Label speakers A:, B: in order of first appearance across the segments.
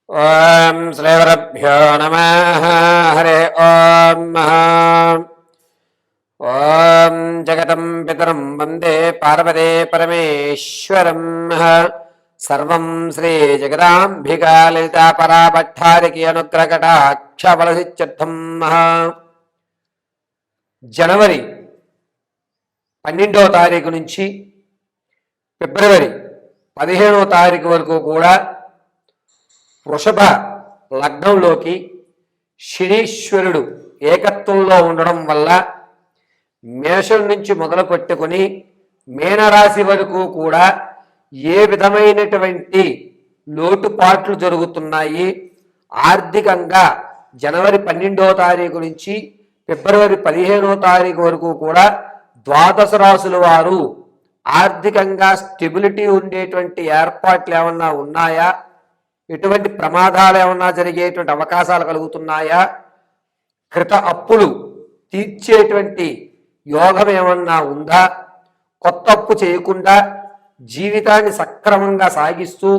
A: ఓం శ్రీగురుభ్యో నమః. హరి ఓం. ఓం జగతం పితరం వందే పార్వతే పరమేశ్వరం. సర్వం శ్రీ జగదాంబికా లలితా పరాభట్టారికి అనుగ్రహకటాక్ష ఫలసిత్యర్థం. జనవరి 12వ తారీఖు నుంచి ఫిబ్రవరి 15వ తారీఖు వరకు కూడా వృషభ లగ్నంలోకి శనీశ్వరుడు ఏకత్వంలో ఉండడం వల్ల మేషం నుంచి మొదలు పెట్టుకుని మీనరాశి వరకు కూడా ఏ విధమైనటువంటి లోటుపాట్లు జరుగుతున్నాయి, ఆర్థికంగా జనవరి 12వ తారీఖు నుంచి ఫిబ్రవరి 15వ తారీఖు వరకు కూడా ద్వాదశ రాశుల వారు ఆర్థికంగా స్టెబిలిటీ ఉండేటువంటి ఏర్పాట్లు ఏమన్నా ఉన్నాయా, ఎటువంటి ప్రమాదాలు ఏమన్నా జరిగేటువంటి అవకాశాలు కలుగుతున్నాయా, కృత అప్పులు తీర్చేటువంటి యోగం ఏమన్నా ఉందా, కొత్త అప్పు చేయకుండా జీవితాన్ని సక్రమంగా సాగిస్తూ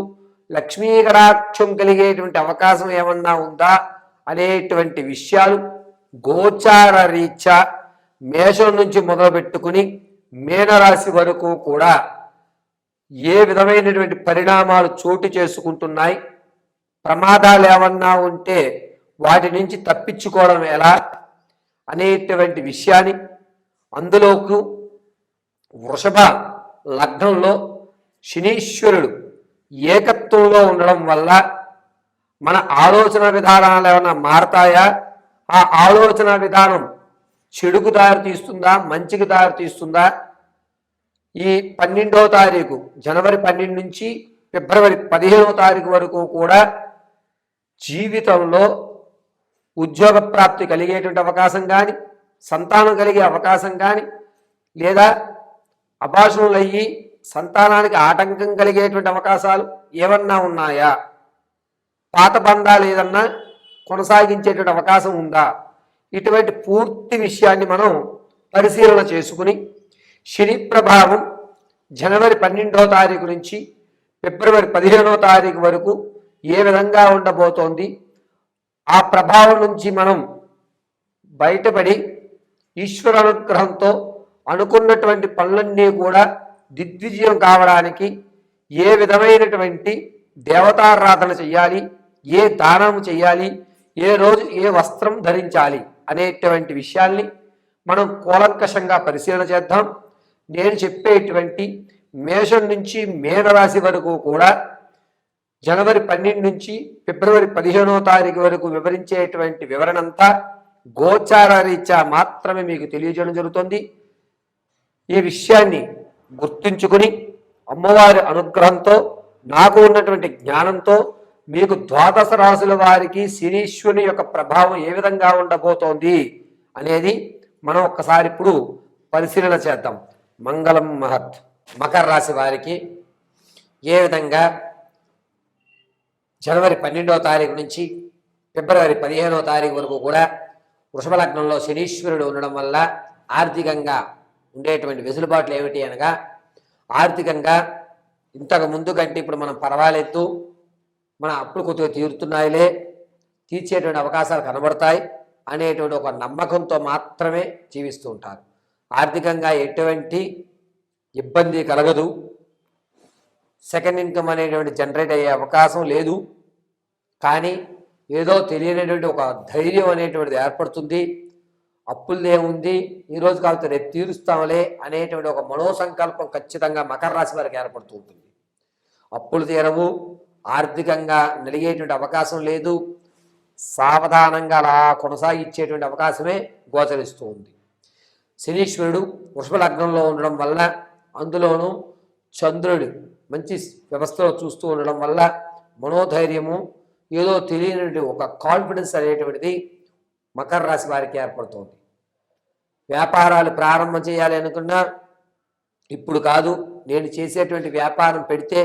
A: లక్ష్మీకటాక్షం కలిగేటువంటి అవకాశం ఏమన్నా ఉందా అనేటువంటి విషయాలు గోచార రీత్యా మేషం నుంచి మొదలుపెట్టుకుని మీనరాశి వరకు కూడా ఏ విధమైనటువంటి పరిణామాలు చోటు చేసుకుంటున్నాయి, ప్రమాదాలు ఏమన్నా ఉంటే వాటి నుంచి తప్పించుకోవడం ఎలా అనేటువంటి విషయాన్ని, అందులోకి వృషభ లగ్నంలో శనీశ్వరుడు ఏకత్వంలో ఉండడం వల్ల మన ఆలోచన విధానాలు ఏమైనా మారతాయా, ఆ ఆలోచన విధానం చెడుకు దారి తీస్తుందా, మంచికి దారి తీస్తుందా, ఈ 12వ తారీఖు జనవరి 12 నుంచి ఫిబ్రవరి 15వ తారీఖు వరకు కూడా జీవితంలో ఉద్యోగ ప్రాప్తి కలిగేటువంటి అవకాశం కానీ, సంతానం కలిగే అవకాశం కానీ, లేదా అభాషణలు అయ్యి సంతానానికి ఆటంకం కలిగేటువంటి అవకాశాలు ఏమన్నా ఉన్నాయా, పాత బంధాలు ఏదన్నా కొనసాగించేటువంటి అవకాశం ఉందా, ఇటువంటి పూర్తి విషయాన్ని మనం పరిశీలన చేసుకుని శని ప్రభావం జనవరి 12వ తారీఖు నుంచి ఫిబ్రవరి 15వ తారీఖు వరకు ఏ విధంగా ఉండబోతోంది, ఆ ప్రభావం నుంచి మనం బయటపడి ఈశ్వర అనుగ్రహంతో అనుకున్నటువంటి పనులన్నీ కూడా దిగ్విజయం కావడానికి ఏ విధమైనటువంటి దేవతారాధన చెయ్యాలి, ఏ దానం చెయ్యాలి, ఏ రోజు ఏ వస్త్రం ధరించాలి అనేటువంటి విషయాల్ని మనం కూలంకషంగా పరిశీలన చేద్దాం. నేను చెప్పేటువంటి మేషం నుంచి మీనరాశి వరకు కూడా జనవరి 12 నుంచి ఫిబ్రవరి 15వ తారీఖు వరకు వివరించేటువంటి వివరణంతా గోచార రీత్యా మాత్రమే మీకు తెలియజేయడం జరుగుతుంది. ఈ విషయాన్ని గుర్తుంచుకుని అమ్మవారి అనుగ్రహంతో, నాకు ఉన్నటువంటి జ్ఞానంతో మీకు ద్వాదశ రాశుల వారికి శనీశ్వరుని యొక్క ప్రభావం ఏ విధంగా ఉండబోతోంది అనేది మనం ఒక్కసారి ఇప్పుడు పరిశీలన చేద్దాం. మంగళం మహత్. మకర రాశి వారికి ఏ విధంగా జనవరి 12వ తారీఖు నుంచి ఫిబ్రవరి 15వ తారీఖు వరకు కూడా వృషభ లగ్నంలో శనీశ్వరుడు ఉండడం వల్ల ఆర్థికంగా ఉండేటువంటి వెసులుబాట్లు ఏమిటి అనగా, ఆర్థికంగా ఇంతకు ముందు కంటే ఇప్పుడు మనం పర్వాలేదు, మన అప్పులు కొద్దిగా తీరుతున్నాయిలే, తీర్చేటువంటి అవకాశాలు కనబడతాయి అనేటువంటి ఒక నమ్మకంతో మాత్రమే జీవిస్తూ ఉంటారు. ఆర్థికంగా ఎటువంటి ఇబ్బంది కలగదు, సెకండ్ ఇన్కమ్ అనేటువంటి జనరేట్ అయ్యే అవకాశం లేదు. కానీ ఏదో తెలియనటువంటి ఒక ధైర్యం అనేటువంటిది ఏర్పడుతుంది. అప్పులదేముంది, ఈరోజు కాకపోతే రేపు తీరుస్తాంలే అనేటువంటి ఒక మనోసంకల్పం ఖచ్చితంగా మకర రాశి వారికి ఏర్పడుతూ ఉంటుంది. అప్పులు తీరవు, ఆర్థికంగా నలిగేటువంటి అవకాశం లేదు, సావధానంగా అలా కొనసాగించేటువంటి అవకాశమే గోచరిస్తూ ఉంది. శనీశ్వరుడు వృషభ లగ్నంలో ఉండడం వల్ల, అందులోనూ చంద్రుడు మంచి వ్యవస్థలో చూస్తూ ఉండడం వల్ల మనోధైర్యము, ఏదో తెలియనటువంటి ఒక కాన్ఫిడెన్స్ అనేటువంటిది మకర రాశి వారికి ఏర్పడుతుంది. వ్యాపారాలు ప్రారంభం చేయాలి అనుకున్నా ఇప్పుడు కాదు, నేను చేసేటువంటి వ్యాపారం పెడితే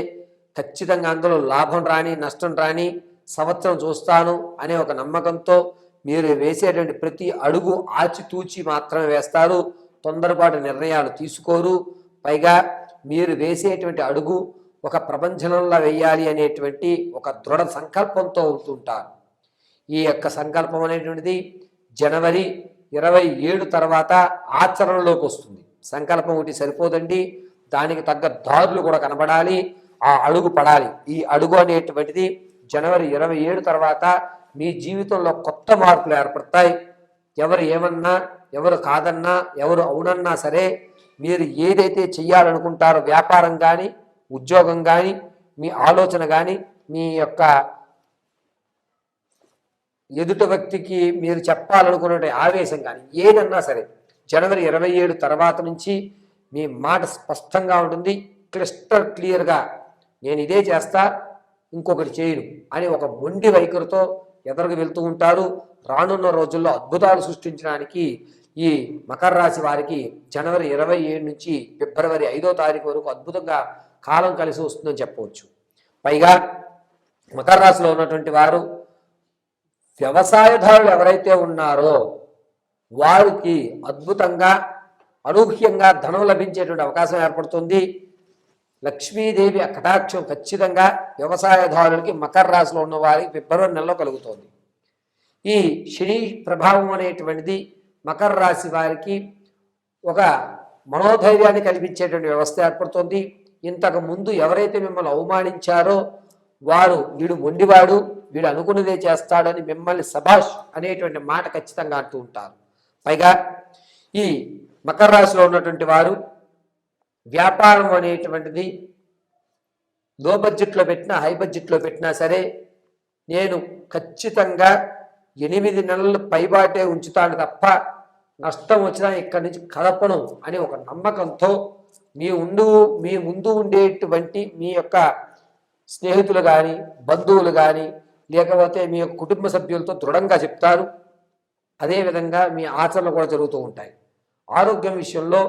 A: ఖచ్చితంగా అందులో లాభం రాని నష్టం రాని సంవత్సరం చూస్తాను అనే ఒక నమ్మకంతో మీరు వేసేటువంటి ప్రతి అడుగు ఆచితూచి మాత్రమే వేస్తారు. తొందరపాటు నిర్ణయాలు తీసుకోరు. పైగా మీరు వేసేటువంటి అడుగు ఒక ప్రపంచంలో వెయ్యాలి అనేటువంటి ఒక దృఢ సంకల్పంతో ఉంటుంటారు. ఈ యొక్క సంకల్పం అనేటువంటిది జనవరి 27 తర్వాత ఆచరణలోకి వస్తుంది. సంకల్పం ఒకటి సరిపోదండి, దానికి తగ్గ దారులు కూడా కనబడాలి, ఆ అడుగు పడాలి. ఈ అడుగు అనేటువంటిది జనవరి 27 తర్వాత మీ జీవితంలో కొత్త మార్పులు ఏర్పడతాయి. ఎవరు ఏమన్నా, ఎవరు కాదన్నా, ఎవరు అవునన్నా సరే, మీరు ఏదైతే చెయ్యాలనుకుంటారో వ్యాపారం కానీ, ఉద్యోగం కానీ, మీ ఆలోచన కానీ, మీ యొక్క ఎదుటి వ్యక్తికి మీరు చెప్పాలనుకునే ఆవేశం కానీ ఏదన్నా సరే జనవరి 27 తర్వాత నుంచి మీ మాట స్పష్టంగా ఉంటుంది. క్లిస్టర్ క్లియర్గా నేను ఇదే చేస్తా, ఇంకొకటి చేయను అని ఒక మొండి వైఖరితో ఎదురుకు వెళ్తూ ఉంటారు. రానున్న రోజుల్లో అద్భుతాలు సృష్టించడానికి ఈ మకర రాశి వారికి జనవరి 27 నుంచి ఫిబ్రవరి 5వ తారీఖు వరకు అద్భుతంగా కాలం కలిసి వస్తుందని చెప్పవచ్చు. పైగా మకర రాశిలో ఉన్నటువంటి వారు వ్యవసాయదారులు ఎవరైతే ఉన్నారో వారికి అద్భుతంగా అనూహ్యంగా ధనం లభించేటువంటి అవకాశం ఏర్పడుతుంది. లక్ష్మీదేవి కటాక్షం ఖచ్చితంగా వ్యవసాయదారులకి మకర రాశిలో ఉన్న వారికి ఫిబ్రవరి నెలలో కలుగుతుంది. ఈ శని ప్రభావం అనేటువంటిది మకర రాశి వారికి ఒక మనోధైర్యాన్ని కల్పించేటువంటి వ్యవస్థ ఏర్పడుతుంది. ఇంతకు ముందు ఎవరైతే మిమ్మల్ని అవమానించారో వారు వీడు మొండివాడు, వీడు అనుకున్నదే చేస్తాడని మిమ్మల్ని సభాష్ అనేటువంటి మాట ఖచ్చితంగా అంటూ ఉంటారు. పైగా ఈ మకర రాశిలో ఉన్నటువంటి వారు వ్యాపారం అనేటువంటిది లో బడ్జెట్లో పెట్టినా, హై బడ్జెట్లో పెట్టినా సరే నేను ఖచ్చితంగా 8 నెలలు పైబాటే ఉంచుతాను తప్ప నష్టం వచ్చినా ఇక్కడి నుంచి కదపను అని ఒక నమ్మకంతో మీ ముందు ఉండేటువంటి మీ యొక్క స్నేహితులు కానీ, బంధువులు కానీ, లేకపోతే మీ యొక్క కుటుంబ సభ్యులతో దృఢంగా చెప్తారు. అదేవిధంగా మీ ఆచరణలు కూడా జరుగుతూ ఉంటాయి. ఆరోగ్యం విషయంలో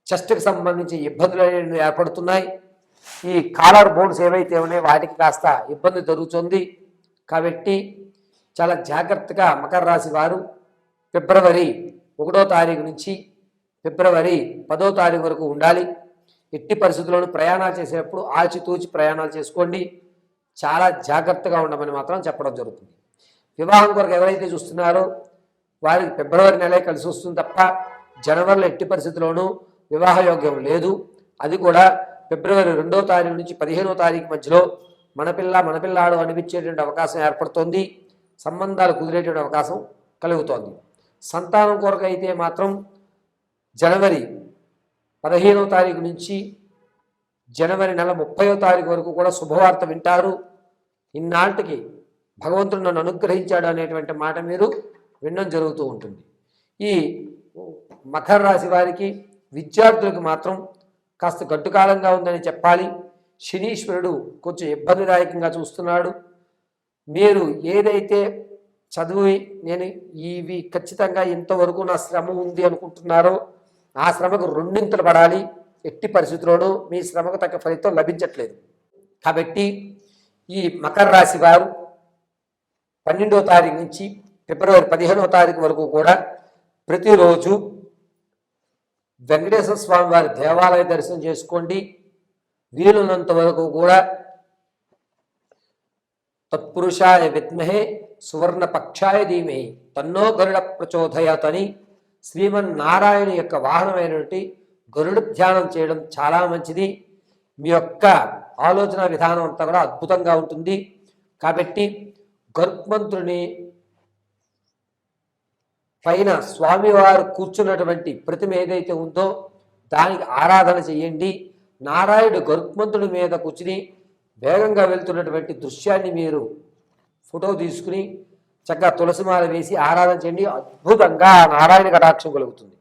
A: చెస్ట్కి సంబంధించి ఇబ్బందులు అనేవి ఏర్పడుతున్నాయి. ఈ కాలర్ బోన్స్ ఏవైతే ఉన్నాయో వాటికి కాస్త ఇబ్బంది జరుగుతుంది. కాబట్టి చాలా జాగ్రత్తగా మకర రాశి వారు ఫిబ్రవరి 1వ తారీఖు నుంచి ఫిబ్రవరి 10వ తారీఖు వరకు ఉండాలి. ఎట్టి పరిస్థితుల్లోనూ ప్రయాణాలు చేసేటప్పుడు ఆచితూచి ప్రయాణాలు చేసుకోండి. చాలా జాగ్రత్తగా ఉండమని మాత్రం చెప్పడం జరుగుతుంది. వివాహం కొరకు ఎవరైతే చూస్తున్నారో వారికి ఫిబ్రవరి నెలే కలిసి వస్తుంది తప్ప జనవరిలో ఎట్టి పరిస్థితుల్లోనూ వివాహ యోగ్యం లేదు. అది కూడా ఫిబ్రవరి 2వ తారీఖు నుంచి 15వ తారీఖు మధ్యలో మనపిల్లాడు అనిపించేటువంటి అవకాశం ఏర్పడుతోంది. సంబంధాలు కుదిరేటువంటి అవకాశం కలుగుతోంది. సంతానం కొరకు అయితే మాత్రం జనవరి 15వ తారీఖు నుంచి జనవరి నెల 30వ తారీఖు వరకు కూడా శుభవార్త వింటారు. ఇన్నాటికి భగవంతుడు నన్ను అనుగ్రహించాడు అనేటువంటి మాట మీరు వినడం జరుగుతూ ఉంటుంది. ఈ మకర రాశి వారికి విద్యార్థులకు మాత్రం కాస్త గడ్డుకాలంగా ఉందని చెప్పాలి. శనీశ్వరుడు కొంచెం ఇబ్బందిదాయకంగా చూస్తున్నాడు. మీరు ఏదైతే చదివి నేను ఇవి ఖచ్చితంగా ఇంతవరకు నా శ్రమ ఉంది అనుకుంటున్నారో ఆ శ్రమకు 2 పడాలి. ఎట్టి పరిస్థితుల్లోనూ మీ శ్రమకు తగ్గ ఫలితం లభించట్లేదు. కాబట్టి ఈ మకర రాశి వారు 12వ తారీఖు నుంచి ఫిబ్రవరి 15వ తారీఖు వరకు కూడా ప్రతిరోజు వెంకటేశ్వర స్వామి వారి దేవాలయ దర్శనం చేసుకోండి. వీలున్నంత వరకు కూడా తత్పురుషాయ విద్మహే సువర్ణ పక్షాయ ధీమహి తన్నో గరుడ ప్రచోదయాత్ అని శ్రీమన్నారాయణ యొక్క వాహనమైనటువంటి గరుడ ధ్యానం చేయడం చాలా మంచిది. మీ యొక్క ఆలోచన విధానం అంతా కూడా అద్భుతంగా ఉంటుంది. కాబట్టి గరుత్మంతుని పైన స్వామివారు కూర్చున్నటువంటి ప్రతిమ ఏదైతే ఉందో దానికి ఆరాధన చేయండి. నారాయణుడు గరుత్మంతుడి మీద కూర్చుని వేగంగా వెళ్తున్నటువంటి దృశ్యాన్ని మీరు ఫోటో తీసుకుని చక్కగా తులసిమాల వేసి ఆరాధన చేయండి. అద్భుతంగా నారాయణ కటాక్షం కలుగుతుంది.